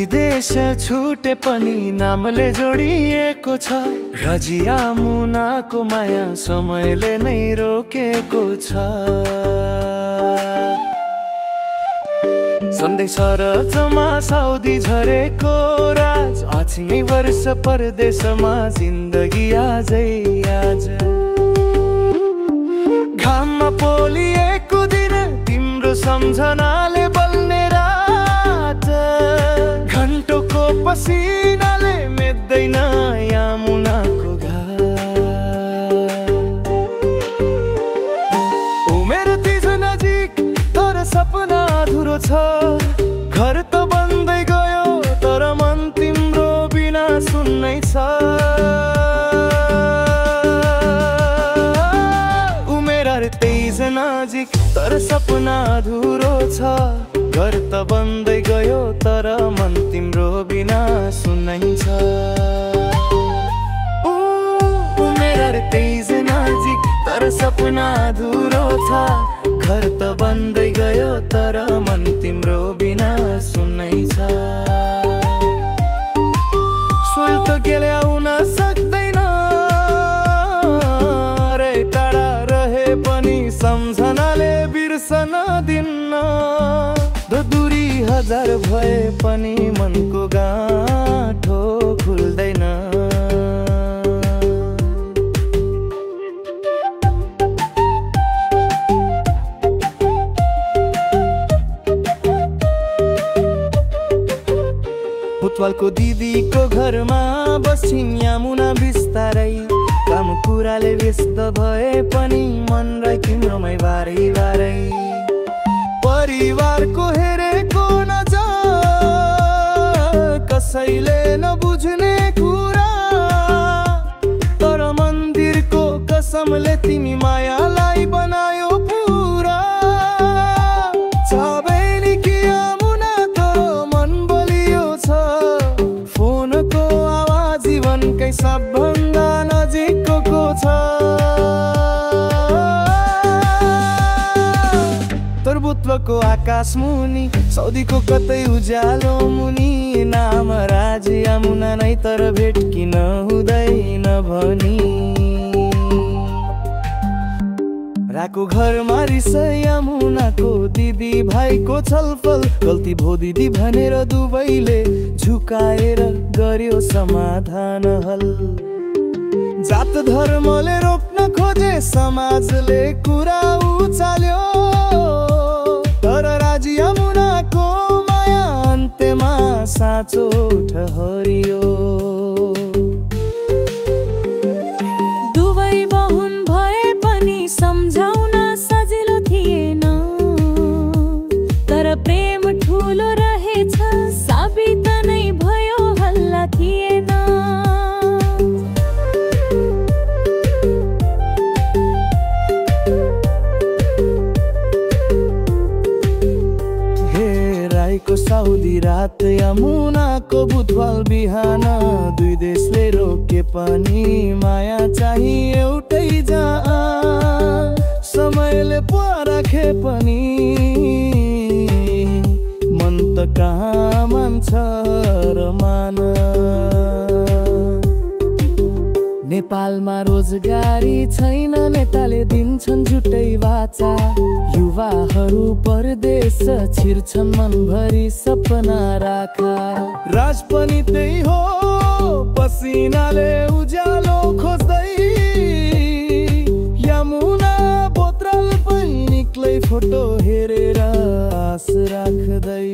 विदेश छुटे पनि नामले जोडिएको छ। रजिया मुनाको माया समयले नै रोकेको छ। सन्देश रचमा साउदी झरेको राज, 8 वर्ष परदेशमा जिन्दगी आजै आज। घाममा पोलिएको दिन तिम्रो सम्झनाले बल्ने रात, घन्टोको पसिनाले मेट्दैन यमुनाको घाट। उमेर तिज नजिक तर सपना अधुरो छ। घर त बन्दै गयो तर मन तिम्रो बिना सुन्नै छ। उमेर 23 नजिक तर सपना अधुरो छ। घर त बन्दै गयो तर मन तिम्रो बिना सुन्नै छ। उमेर 23 नजिक तर सपना अधुरो छ। घर त बन्दै गयो तर मन तिम्रो बिना सुन्नै छ। स्वर त गेले आउन सक्दैन रे, टाढा रहे पनि सम्झनाले बिर्सन दिन्न। दूरी 1000 भए पनि मनको गाँठो खुल्दैन। बुटवलको दिदीको घरमा बसिन् यमुना बिस्तारै। काम कुराले व्यस्त भए पनि मन रहे तिम्रोमै बारै बारै। परिवारको हेरेको नजर कसैले नबुझ्ने कुरा, तर मन्दिरको कसमले तिमी मायालाई बनायो पुरा। चाबेली कि यमुना तरो मन बलियो छ। फोनको आवाज जीवनकै सबभन्दा नजिकको छ। बुटवलको आकाश मुनि सौदीको कतै उज्यालो मुनि, नाम राज यमुना नै तर भेट किन हुँदैन भनी। राको घरमा रिस यमुनाको दिदी भाइको छलफल, गल्ती भो दिदी भनेर दुवैले झुकाएर गर्यो समाधान हल। जात धर्मले रोक्न खोजे समाजले कुरा उचाल्यो, तर राज यमुनाको माया अन्त्यमा साँचो ठहरियो। दुवै बहुन भए पनि सम्झाउन सजिलो थिएन, तर प्रेम ठुलो रहेछ साबित नै भयो हल्ला थिएन। साउदी रात यमुनाको बुटवल बिहान, 2 देशले रोके पनि माया चाहिँ एउटै जहाँ। समयले राखे पनि मन त कहाँ मान्छ र मान। नेपालमा रोजगारी छैन, नेताले दिन्छन् झुटै वाचा। युवाहरू परदेश छिर्छन् मनभरि सपना राखा। राज पनि त्यही हो पसिनाले उज्यालो खोज्दै। यमुना बोतल पनि निक्लै फोटो हेरेर आस राख्दै।